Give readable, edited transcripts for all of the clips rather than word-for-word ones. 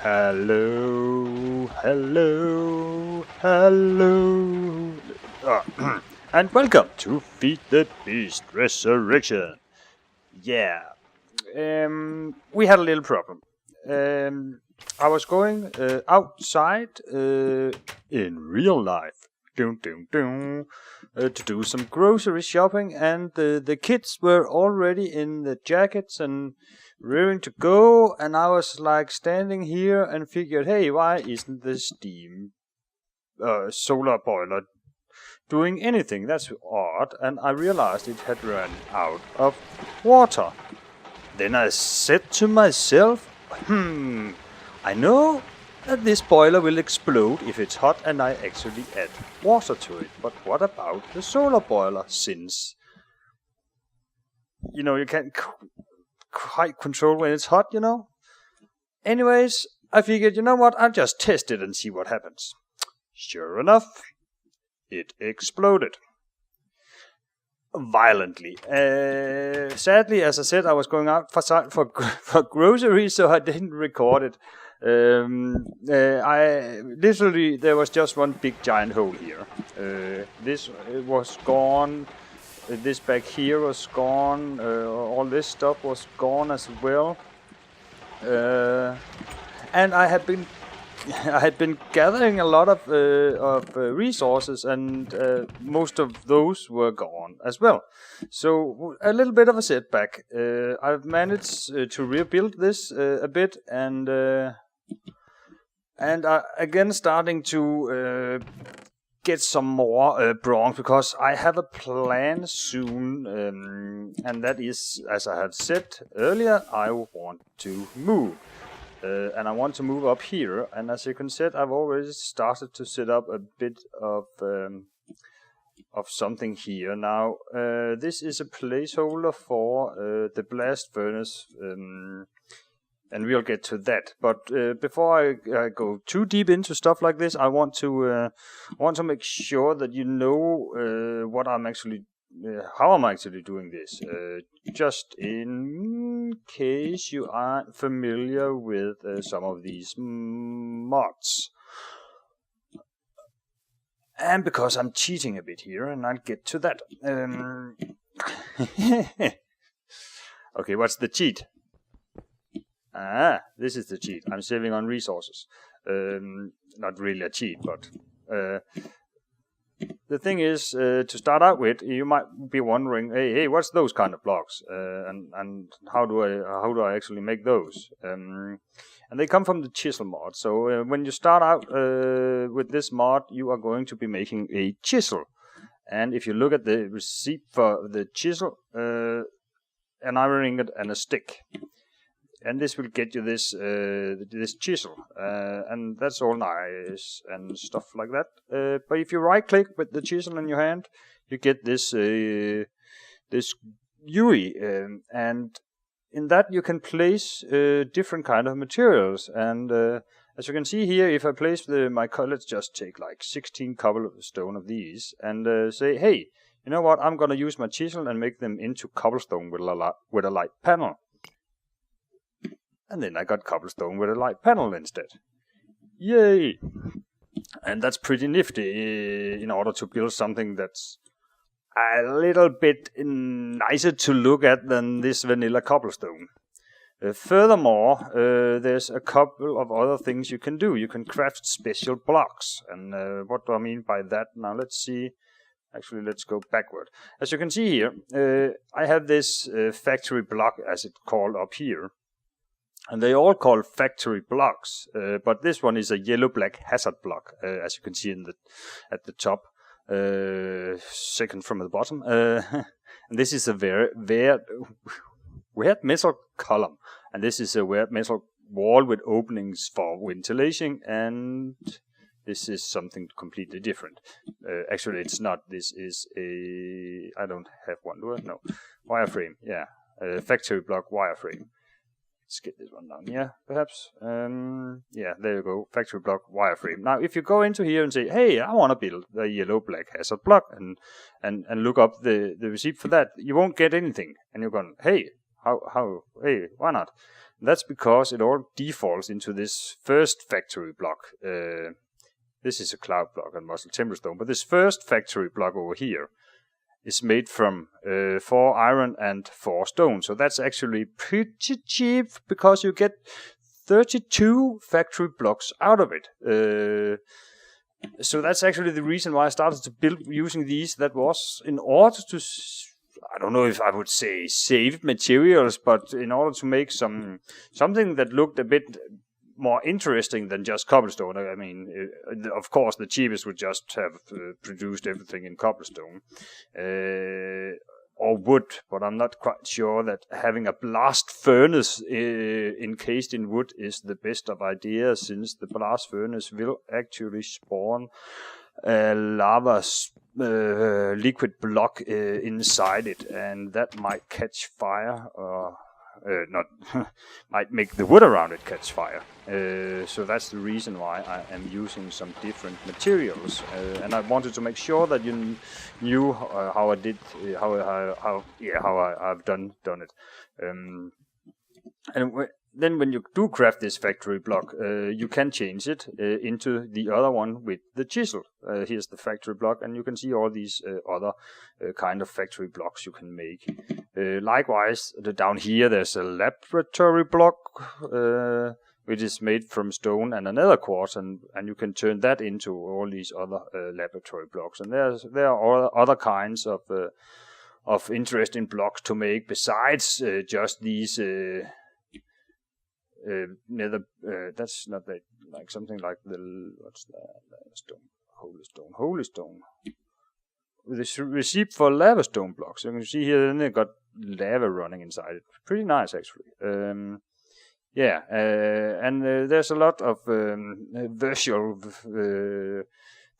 Hello, hello, hello, and welcome to Feed the Beast Resurrection. Yeah, we had a little problem. I was going outside in real life to do some grocery shopping, and the kids were already in the jackets and rearing to go, and I was like standing here and figured, hey, why isn't the steam solar boiler doing anything? That's odd. And I realized it had run out of water. Then I said to myself, I know that this boiler will explode if it's hot and I actually add water to it. But what about the solar boiler, since you can't quite control when it's hot, Anyways, I figured, I'll just test it and see what happens. Sure enough, it exploded. Violently. Sadly, as I said, I was going out for groceries, so I didn't record it. There was just one big giant hole here. This was gone. This back here was gone. All this stuff was gone as well. And I had been gathering a lot of resources, and most of those were gone as well. So a little bit of a setback. I've managed to rebuild this a bit, and again starting to get some more bronze, because I have a plan soon, and that is, as I have said earlier, I want to move. And I want to move up here, and as you can see, I've already started to set up a bit of something here. Now, this is a placeholder for the blast furnace, and we'll get to that. But before I go too deep into stuff like this, I want to make sure that you know what I'm actually. How I'm actually doing this, just in case you aren't familiar with some of these mods. And because I'm cheating a bit here, and I'll get to that. Okay, what's the cheat? This is the cheat. I'm saving on resources. Not really a cheat, but the thing is, to start out with, you might be wondering, hey, what's those kind of blocks, and how do I actually make those? And they come from the Chisel mod. So when you start out with this mod, you are going to be making a chisel. And if you look at the receipt for the chisel, an iron ingot and a stick. And this will get you this chisel, and that's all nice and stuff like that. But if you right-click with the chisel in your hand, you get this GUI, and in that you can place different kind of materials. And as you can see here, if I place let's just take like 16 cobblestone of these, and say, hey, you know what? I'm gonna use my chisel and make them into cobblestone with a light panel. And then I got cobblestone with a light panel instead. Yay! And that's pretty nifty in order to build something that's a little bit nicer to look at than this vanilla cobblestone. Furthermore, there's a couple of other things you can do. You can craft special blocks. And what do I mean by that? Now let's see. Actually, let's go backward. As you can see here, I have this factory block, as it's called up here. And they all call factory blocks, but this one is a yellow-black hazard block, as you can see at the top, second from the bottom. And this is a very weird metal column, and this is a weird metal wall with openings for ventilation, and this is something completely different. Actually, it's not. This is I don't have one, do I? No. Wireframe, yeah. Factory block wireframe. Let's get this one down here, perhaps. Yeah, there you go. Factory block wireframe. Now, if you go into here and say, hey, I want to build a yellow-black hazard block, and look up the receipt for that, you won't get anything. And you're going, hey, hey, why not? That's because it all defaults into this first factory block. This is a cloud block and muscle timber stone, but this first factory block over here is made from 4 iron and 4 stone. So that's actually pretty cheap because you get 32 factory blocks out of it. So that's actually the reason why I started to build using these. That was in order to, I don't know if I would say save materials, but in order to make something that looked a bit more interesting than just cobblestone. I mean, of course, the cheapest would just have produced everything in cobblestone or wood, but I'm not quite sure that having a blast furnace encased in wood is the best of ideas, since the blast furnace will actually spawn lava liquid block inside it, and that might catch fire, or might make the wood around it catch fire. So that's the reason why I am using some different materials, and I wanted to make sure that you knew how I did, how I've done it. And then when you do craft this factory block, you can change it into the other one with the chisel. Here's the factory block, and you can see all these other kind of factory blocks you can make. Likewise, down here there's a laboratory block, which is made from stone and another quartz, and you can turn that into all these other laboratory blocks. And there are other kinds of interesting blocks to make besides just these. That's not that, like something like the, what's that, stone, holy stone. This receipt for lava stone blocks. You can see here, then they got lava running inside it. Pretty nice, actually. And there's a lot of virtual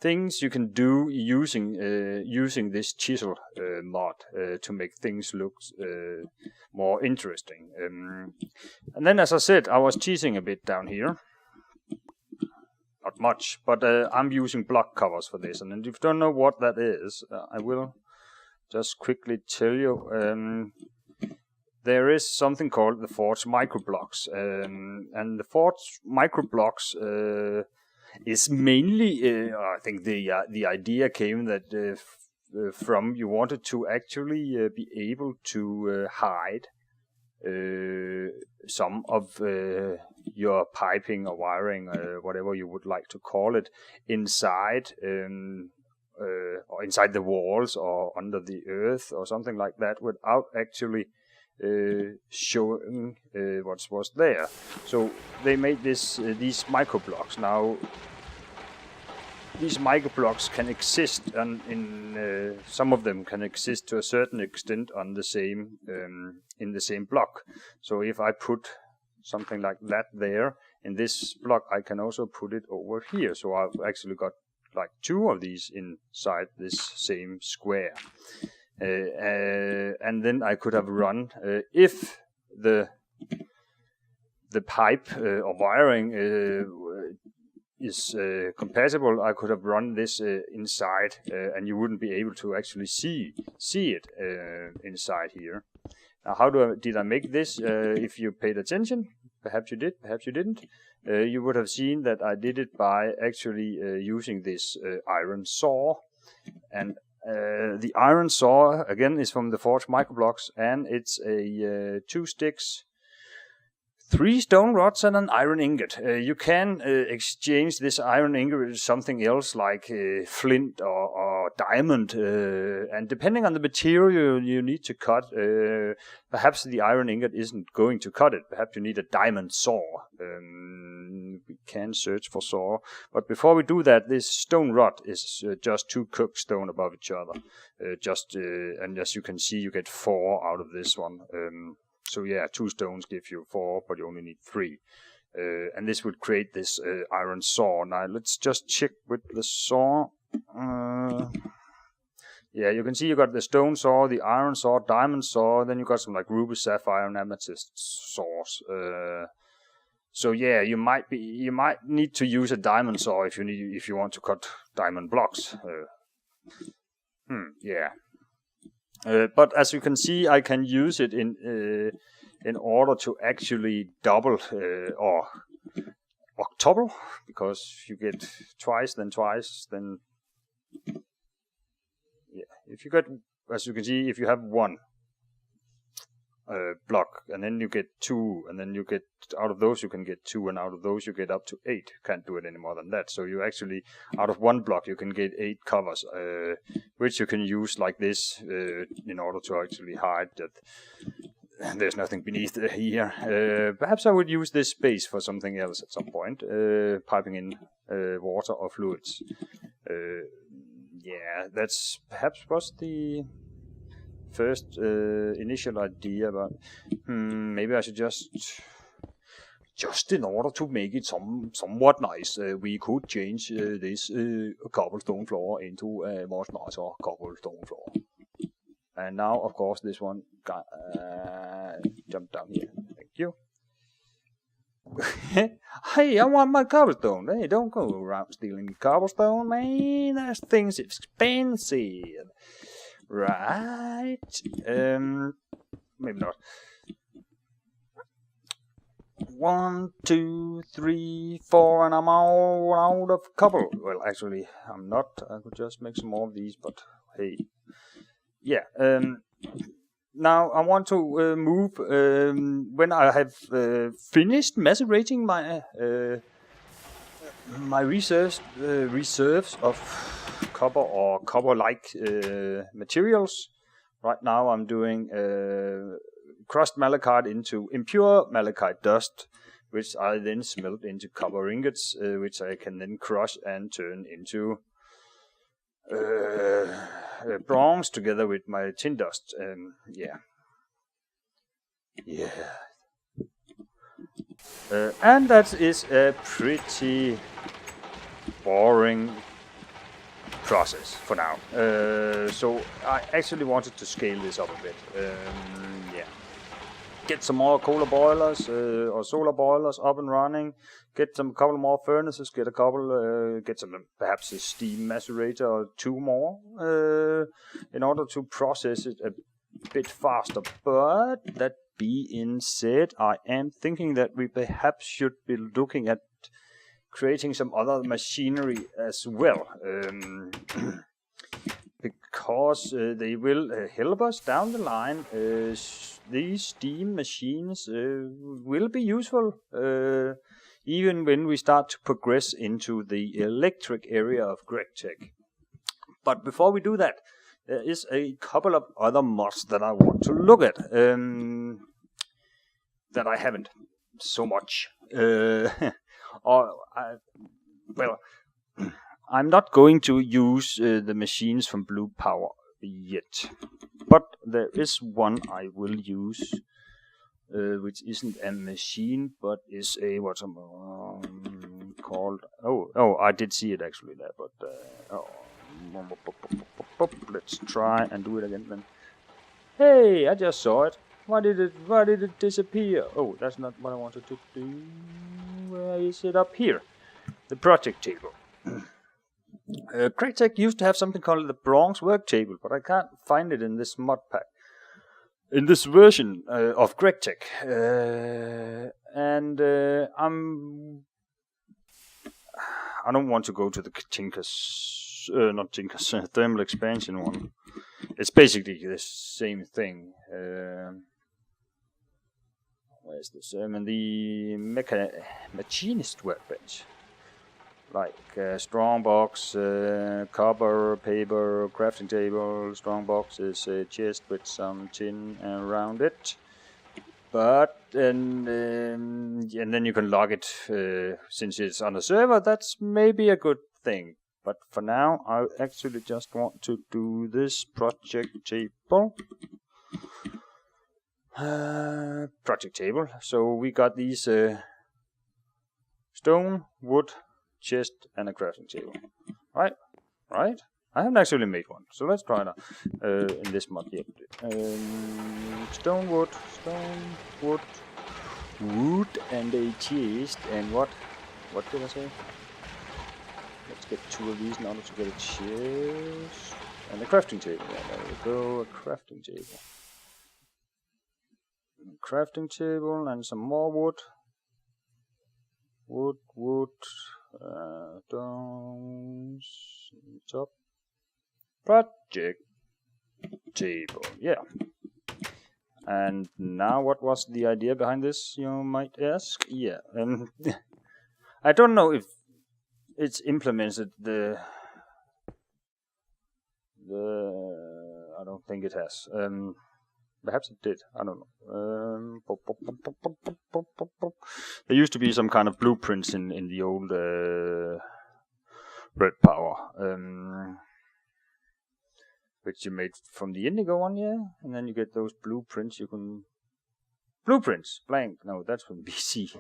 things you can do using this chisel mod to make things look more interesting. And then, as I said, I was cheesing a bit down here. Not much, but I'm using block covers for this. And if you don't know what that is, I will just quickly tell you. There is something called the Forge Microblocks, and the Forge Microblocks is mainly, I think the idea came that from you wanted to actually be able to hide some of your piping or wiring, whatever you would like to call it, inside or inside the walls or under the earth or something like that, without actually showing what was there. So they made these microblocks. Now these microblocks can exist, and in some of them can exist to a certain extent on the same in the same block. So if I put something like that there in this block, I can also put it over here. So I've actually got like 2 of these inside this same square. And then I could have run, if the pipe or wiring is compatible, I could have run this inside, and you wouldn't be able to actually see it inside here. Now, how did I make this? If you paid attention, perhaps you did, perhaps you didn't. You would have seen that I did it by actually using this iron saw. And the iron saw, again, is from the Forge Microblocks, and it's a 2 sticks, 3 stone rods, and an iron ingot. You can exchange this iron ingot with something else like flint or diamond, and depending on the material you need to cut, perhaps the iron ingot isn't going to cut it. Perhaps you need a diamond saw. We can search for saw, but before we do that, this stone rod is just 2 cooked stone above each other. And as you can see, you get 4 out of this one. So yeah, 2 stones give you 4, but you only need 3. And this would create this iron saw. Now let's just check with the saw. Yeah, you can see you got the stone saw, the iron saw, diamond saw, then you got some like ruby, sapphire, and amethyst saws. So yeah, you might need to use a diamond saw if you want to cut diamond blocks. Yeah. But as you can see, I can use it in in order to actually double or octuple, because you get twice, then yeah. If you get, as you can see, if you have one block, and then you get 2, and then you get, out of those you can get 2, and out of those you get up to 8. Can't do it any more than that. So you actually, out of one block you can get 8 covers, which you can use like this in order to actually hide that there's nothing beneath here. Perhaps I would use this space for something else at some point, piping in water or fluids. Yeah, that's perhaps was the first initial idea, but maybe I should just in order to make it somewhat nice, we could change this cobblestone floor into a much nicer cobblestone floor. And now, of course, this one got jump down here. Thank you. Hey, I want my cobblestone. Hey, don't go around stealing cobblestone, man. That thing's expensive. Right. Maybe not. 1, 2, 3, 4, and I'm all out of cobble. Well, actually, I'm not. I could just make some more of these, but hey. Yeah. Now I want to move when I have finished macerating my my reserves of copper or copper-like materials. Right now I'm doing crushed malachite into impure malachite dust, which I then smelt into copper ingots, which I can then crush and turn into bronze together with my tin dust. Yeah. And that is a pretty boring process for now. So I actually wanted to scale this up a bit. Yeah. Get some more coal boilers or solar boilers up and running. Get a couple more furnaces. Get some perhaps a steam macerator or 2 more in order to process it a bit faster. But that being said, I am thinking that we perhaps should be looking at creating some other machinery as well. Because they will help us down the line. These steam machines will be useful even when we start to progress into the electric area of GregTech. But before we do that, there is a couple of other mods that I want to look at that I haven't so much. Well, I'm not going to use the machines from BluePower yet, but there is one I will use, which isn't a machine, but is a what's called? Oh, I did see it actually there, but let's try and do it again then. Hey, I just saw it. Why did it disappear? Oh, that's not what I wanted to do. Where is it? Up here? The project table. GregTech used to have something called the bronze work table, but I can't find it in this mod pack. In this version of GregTech. I don't want to go to the thermal expansion one. It's basically the same thing. Where's this? And the machinist workbench. Like strong box, copper, paper, crafting table. Strong box is a chest with some tin around it. But and then you can log it since it's on a server. That's maybe a good thing. But for now, I actually just want to do this project table. So we got these stone, wood, chest, and a crafting table. Right? I haven't actually made one, so let's try it out in this mod yet. Stone, wood, and a chest, and what did I say? Let's get 2 of these in order to get a chest and a crafting table. Yeah, there we go, a crafting table. crafting table and some more wood. Wood, down, top, project table, yeah. And now what was the idea behind this, you might ask? Yeah, I don't know if it's implemented I don't think it has. Perhaps it did. I don't know. There used to be some kind of blueprints in the old BluePower, which you made from the Indigo one, yeah. And then you get those blueprints. Blueprints blank. No, that's from BC.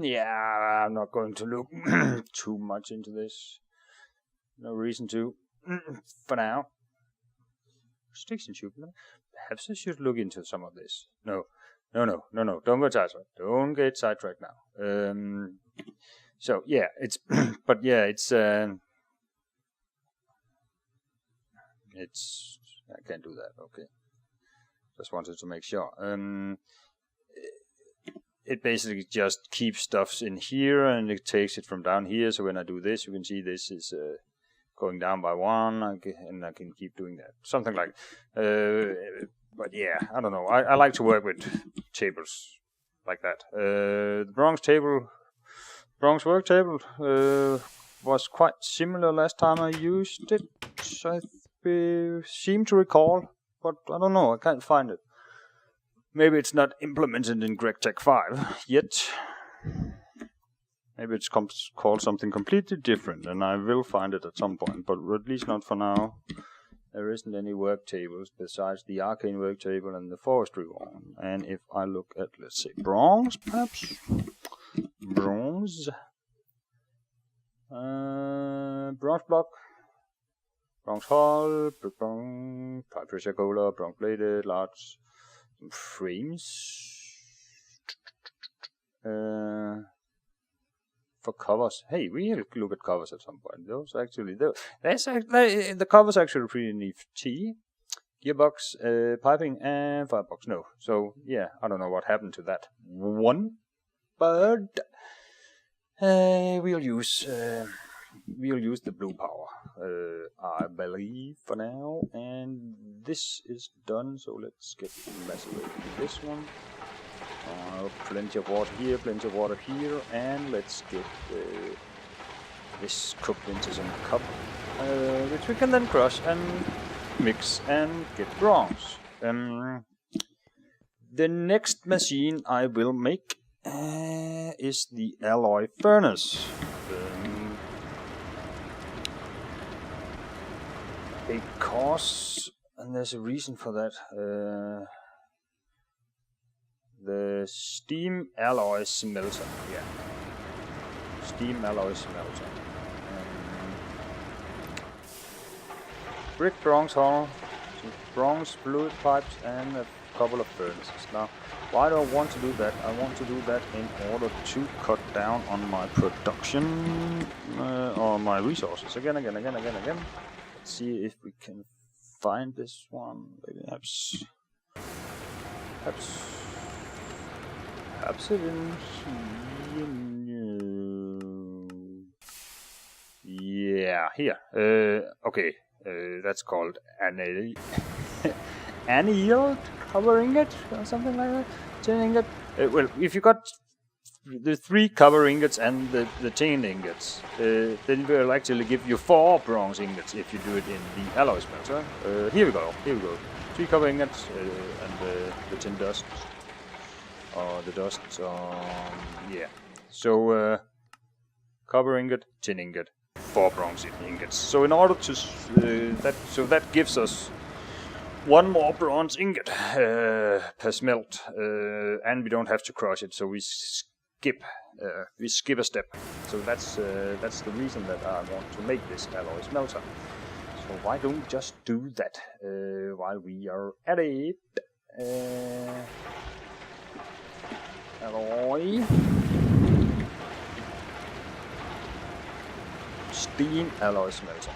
Yeah, I'm not going to look too much into this. No reason to. For now. Sticks and tube. Perhaps I should look into some of this. No. Don't get sidetracked. Don't get sidetracked now. So yeah, it's but yeah, it's I can't do that. Okay. Just wanted to make sure. It basically just keeps stuff in here and it takes it from down here. So when I do this, you can see this is going down by one, and I can keep doing that. Something like, but yeah, I don't know. I like to work with tables like that. The Bronze work table was quite similar last time I used it. I seem to recall, but I don't know. I can't find it. Maybe it's not implemented in GregTech 5 yet. Maybe it's called something completely different, and I will find it at some point, but at least not for now. There isn't any work tables besides the Arcane work table and the Forestry one. And if I look at, let's say, Bronze, perhaps? Bronze. Bronze block. Bronze hull. High pressure cooler. Bronze bladed. Large frames. For covers. Hey, we'll look at covers at some point. The covers actually pretty nifty. Gearbox, piping, and firebox. No. So yeah, I don't know what happened to that one, but we'll use the BluePower, I believe, for now. And this is done. So let's get macerating this one. Plenty of water here, and let's get this cooked into some cup, which we can then crush and mix and get bronze. The next machine I will make is the alloy furnace. Because, and there's a reason for that. The steam alloy smelter, yeah. Steam alloy smelter. Brick bronze hull, bronze fluid pipes, and a couple of furnaces. Now, why do I want to do that? I want to do that in order to cut down on my production or my resources. Again. Let's see if we can find this one. Perhaps it in here. Yeah, here. Okay. That's called annealed cover ingot or something like that. Tin ingot. Well, if you got the 3 cover ingots and the tin ingots, then we'll actually give you 4 bronze ingots if you do it in the alloy smelter. Here we go. 3 cover ingots and the tin dust. Or the dust. Yeah. So copper ingot, tin ingot, 4 bronze ingots. So in order to that gives us 1 more bronze ingot per smelt, and we don't have to crush it. So we skip a step. So that's the reason that I want to make this alloy smelter. So why don't we just do that while we are at it? Alloy. Steam alloy smelter.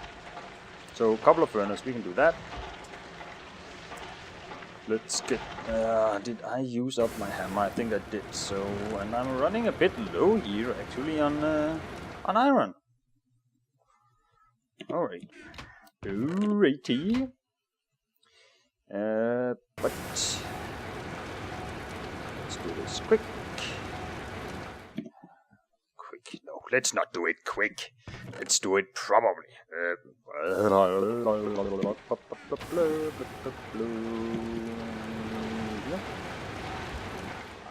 So a couple of furnaces, we can do that. let's get... did I use up my hammer? I think I did so. And I'm running a bit low here, actually, on iron. Alright. Alrighty. But... let's do this quick. No, let's not do it quick. Let's do it probably.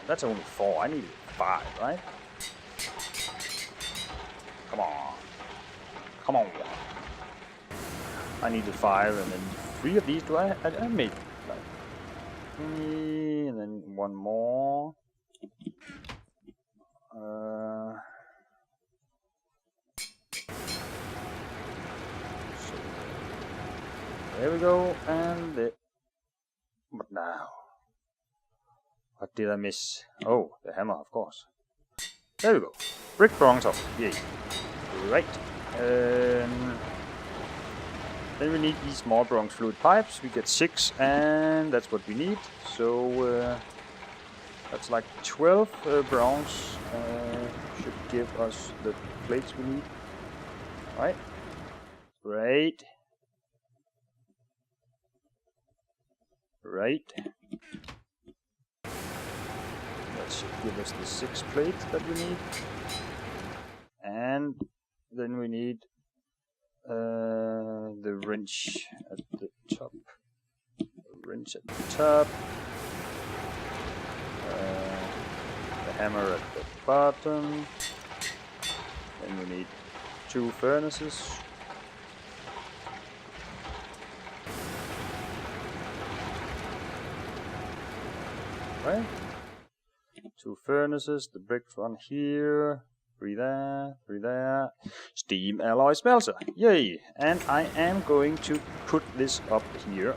That's only 4. I need 5, right? Come on. Come on. I needed 5 and then 3 of these. Do I made like 3 and then 1 more. There we go, and but now, what did I miss? Oh, the hammer, of course. There we go. Brick bronze up. Yay. Right. Then we need these small bronze fluid pipes. We get 6, and that's what we need. So that's like 12 bronze. Should give us the plates we need. Right. Right. Right. That should give us the 6 plates that we need. And then we need the wrench at the top. The wrench at the top. The hammer at the bottom. Then we need 2 furnaces. Right. 2 furnaces, the bricks one here, 3 there, 3 there. Steam alloy smelter, yay! And I am going to put this up here.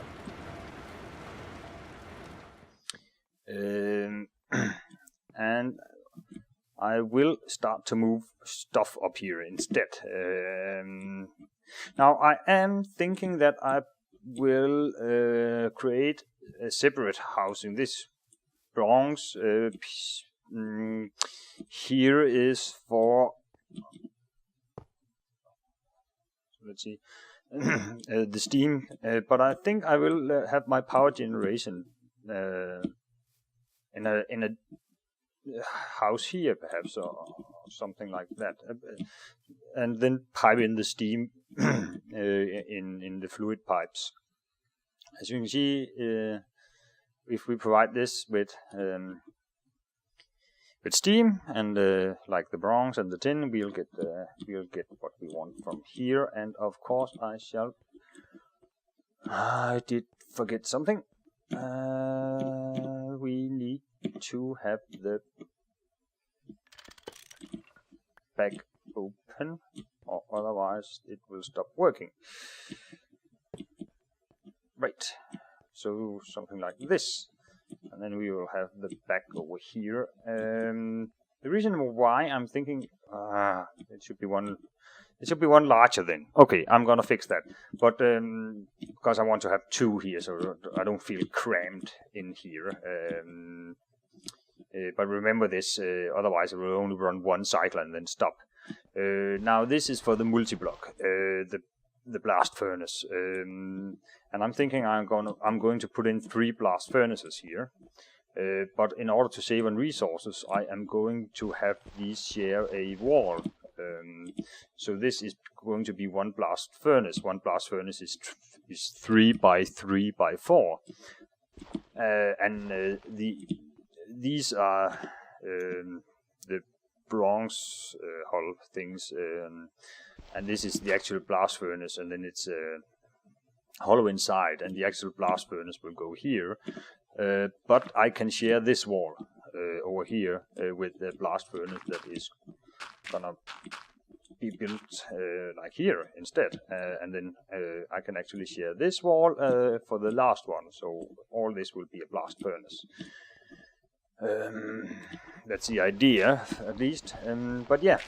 And I will start to move stuff up here instead. Now I am thinking that I will create a separate house in this. Bronze here is for, let's see, the steam, but I think I will have my power generation in a house here perhaps, or something like that, and then pipe in the steam in the fluid pipes. As you can see, if we provide this with steam and like the bronze and the tin, we'll get what we want from here. And of course, I did forget something. We need to have the back open, or otherwise it will stop working. Right. So something like this, and then we will have the back over here. The reason why I'm thinking it should be one larger then. Okay, I'm gonna fix that. But because I want to have 2 here, so I don't feel cramped in here. But remember this, otherwise it will only run 1 cycle and then stop. Now this is for the multi-block, the blast furnace. And I'm thinking I'm going to put in 3 blast furnaces here, but in order to save on resources, I am going to have these share a wall. So this is going to be 1 blast furnace. 1 blast furnace is 3 by 3 by 4, and these are the bronze hull things, and this is the actual blast furnace, and then it's hollow inside, and the actual blast furnace will go here, but I can share this wall over here with the blast furnace that is gonna be built like here instead, and then I can actually share this wall for the last one, so all this will be a blast furnace. That's the idea, at least, but yeah.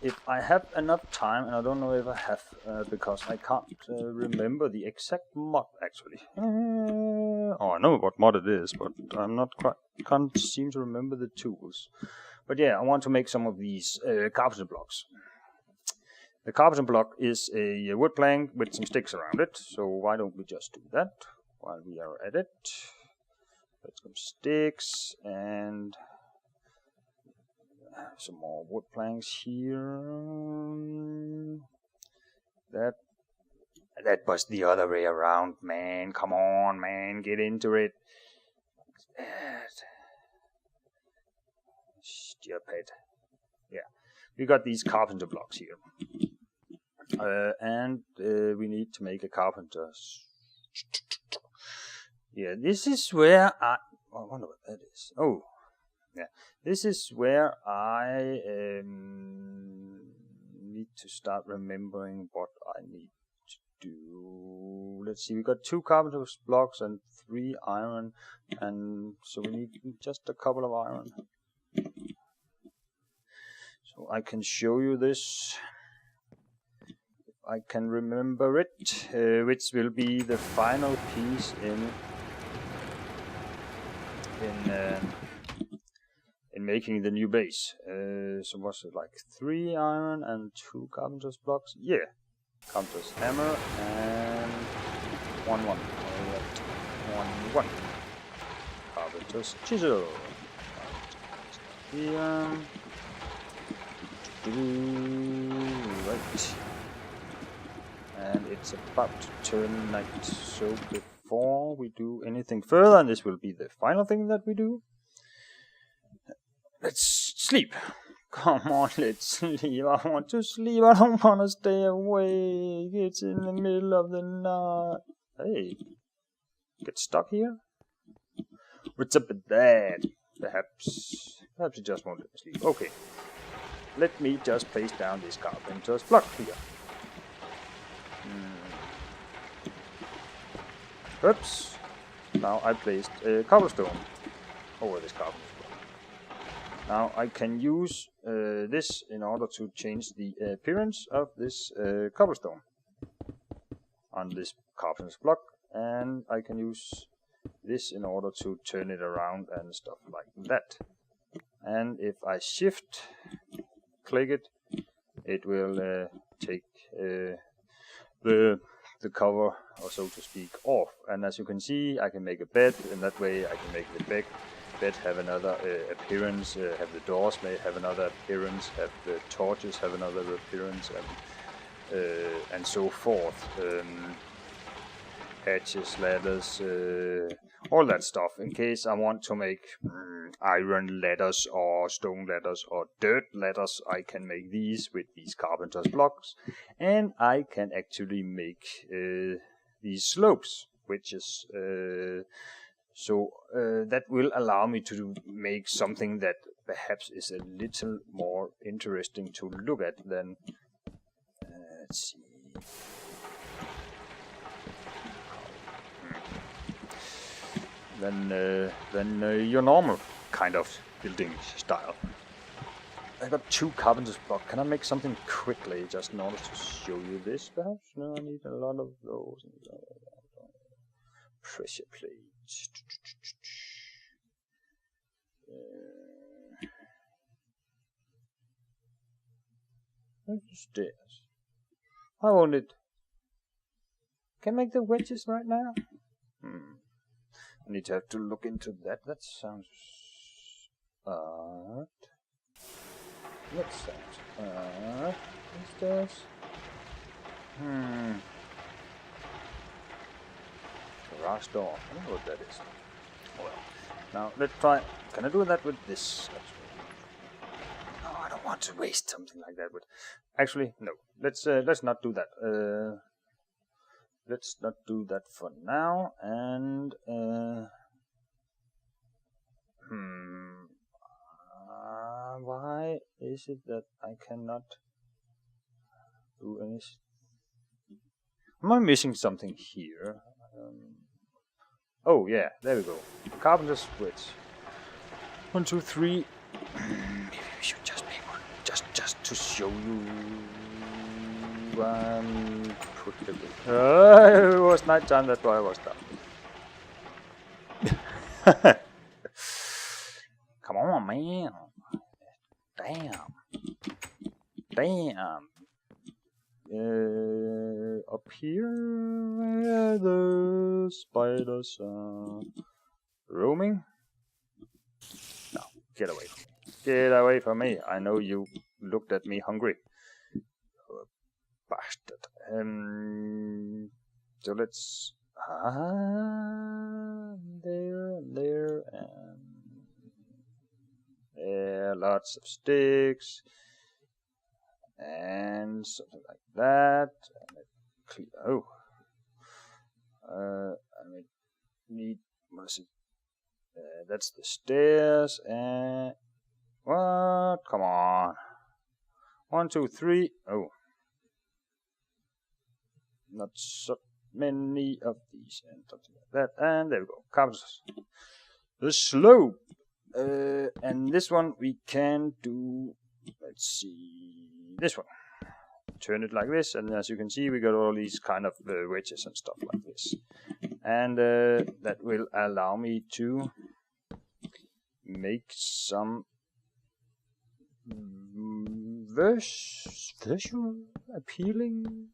if I have enough time, and I don't know if I have, because I can't remember the exact mod actually. Oh, I know what mod it is, but I'm not quite, can't seem to remember the tools. But yeah, I want to make some of these carpenter blocks. The carpenter block is a wood plank with some sticks around it, so why don't we just do that while we are at it. Let's some sticks and some more wood planks here. That was the other way around, man. Come on, man, get into it. Stupid. Yeah, we got these carpenter blocks here. And we need to make a carpenter. Yeah, this is where I wonder what that is. Oh, yeah, this is where I need to start remembering what I need to do. Let's see, we got 2 carpenter blocks and 3 iron, and so we need just a couple of iron. So I can show you this. I can remember it, which will be the final piece in making the new base. So what's it like? 3 iron and 2 carpenter's blocks? Yeah, carpenter's hammer and 1 1. Alright, 1 1. Carpenter's chisel. Here. Right. And it's about to turn night, so before we do anything further, and this will be the final thing that we do, let's sleep. Come on, let's sleep. I want to sleep. I don't want to stay awake. It's in the middle of the night. Hey, get stuck here? What's up with that? Perhaps you just won't let me sleep. Okay, let me just place down this carpenter's block here. Oops. Now I placed a cobblestone over this carpenter block. Now I can use this in order to change the appearance of this cobblestone on this carpenter's block, and I can use this in order to turn it around and stuff like that. And if I shift click it, it will take the cover, or so to speak, off. And as you can see, I can make a bed, and that way I can make the bed have another appearance, have the doors may have another appearance, have the torches have another appearance, and so forth. Hatches, ladders, all that stuff. In case I want to make iron ladders or stone ladders or dirt ladders, I can make these with these carpenter's blocks, and I can actually make these slopes, which is that will allow me to make something that perhaps is a little more interesting to look at than let's see. Than your normal kind of building style. I got 2 carpenter's blocks. Can I make something quickly just in order to show you this, perhaps? No, I need a lot of those. Pressure plates. Where's the stairs? I want it. Can I make the wedges right now? I need to have to look into that. That sounds odd. That sounds odd. Stairs. Garage door. I don't know what that is. Well, now let's try. Can I do that with this? No, I don't want to waste something like that. But actually, no. Let's not do that. Let's not do that for now, and why is it that I cannot do anything? Am I missing something here? Oh yeah, there we go. Carpenter's switch. 1, 2, 3. Maybe we should just make one. Just to show you. And put the it was night time, that's why I was down. Come on, man. Damn. Up here where the spiders are roaming. No, get away from me. Get away from me. I know you looked at me hungry. Bastard. So let's there, and there, lots of sticks, and something like that. Oh, I need, what is it? That's the stairs, and what? Come on. 1, 2, 3. Oh. Not so many of these, and something like that, and there we go. Carpenters. The slope, and this one we can do. Let's see, this one. Turn it like this, and as you can see, we got all these kind of wedges and stuff like this, and that will allow me to make some visual appealing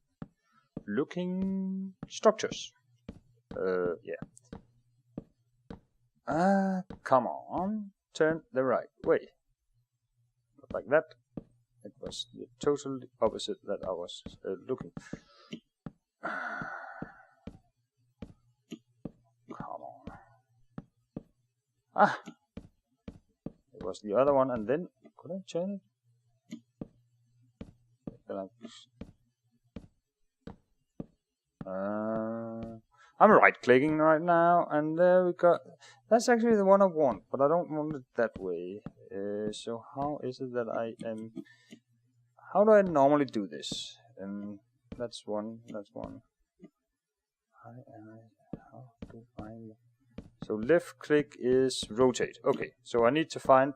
looking structures. Yeah. Come on. Turn the right way. Not like that. It was the total opposite that I was looking. Come on. Ah! It was the other one, and then could I turn it? I'm right-clicking right now, and there we go. That's actually the one I want, but I don't want it that way. So how is it that I am? How do I normally do this? That's one. That's one. How do I? So left-click is rotate. Okay, so I need to find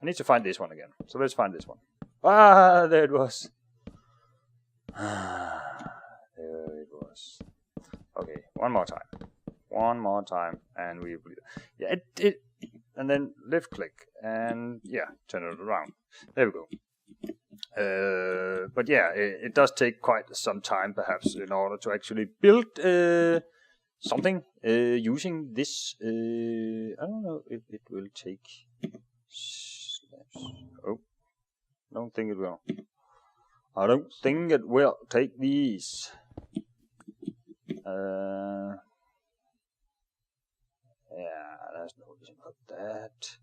this one again. So let's find this one. Ah, there it was. There it was. Okay, one more time, and we will. Yeah, it, and then left click, and yeah, turn it around. There we go. But yeah, it does take quite some time, perhaps, in order to actually build something using this. I don't know if it will take. Oh, don't think it will. I don't think it will take these. Yeah, there's no reason for that.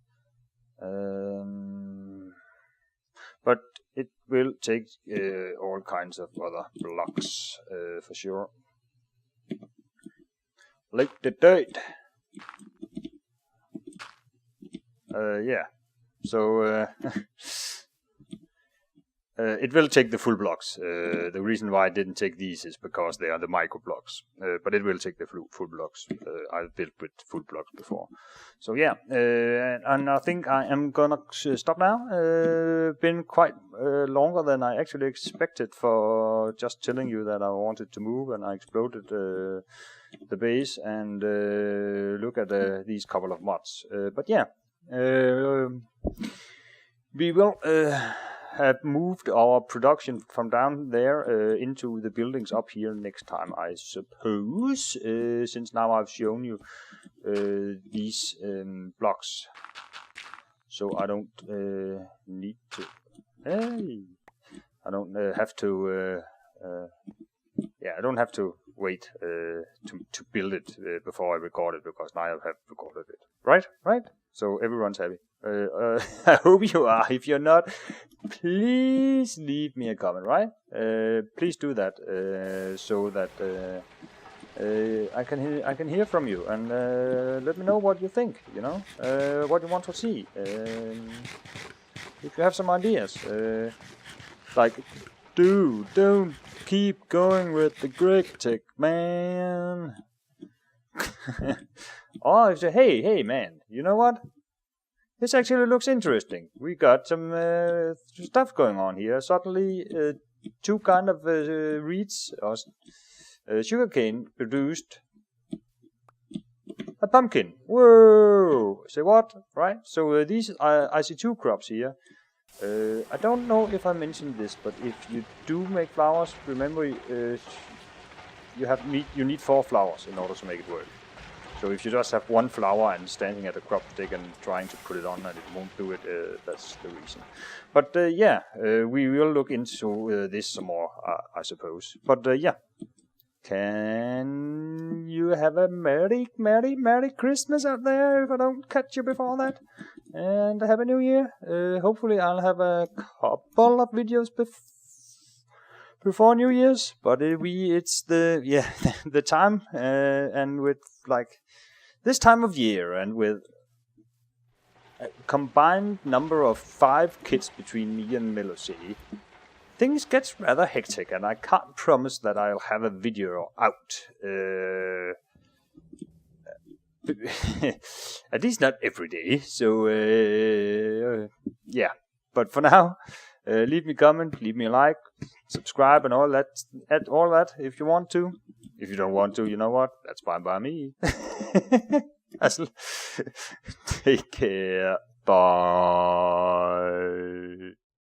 But it will take all kinds of other blocks for sure. Like the dirt. Yeah. So it will take the full blocks. The reason why I didn't take these is because they are the micro blocks. But it will take the full blocks. I've built with full blocks before. So yeah, and I think I am gonna stop now. Been quite longer than I actually expected for just telling you that I wanted to move, and I exploded the base and look at these couple of mods. But yeah, we will have moved our production from down there into the buildings up here next time, I suppose, since now I've shown you these blocks. So I don't need to... Hey! I don't have to... yeah, I don't have to wait to build it before I record it, because now I have recorded it. Right? Right? So everyone's happy. I hope you are. If you're not, please leave me a comment, right? Please do that, so that I can hear from you, and let me know what you think. You know, what you want to see. If you have some ideas, like, dude, don't keep going with the Greg tech, man. Or if you say, hey, man, you know what? this actually looks interesting. We got some stuff going on here. Suddenly, two kind of reeds or sugarcane produced a pumpkin. Whoa! Say what? Right? So these I see two crops here. I don't know if I mentioned this, but if you do make flowers, remember you need 4 flowers in order to make it work. So if you just have 1 flower and standing at a crop stick and trying to put it on and it won't do it, that's the reason. But we will look into this some more, I suppose. But yeah, can you have a merry Christmas out there if I don't catch you before that? And a Happy New Year. Hopefully I'll have a couple of videos before New Year's, but it's the time, and with like this time of year and with a combined number of 5 kids between me and Melody, things gets rather hectic, and I can't promise that I'll have a video out. At least not every day. So yeah. But for now, leave me a comment, leave me a like, subscribe, and all that. Add all that if you want to. If you don't want to, you know what? That's fine by me. Take care. Bye.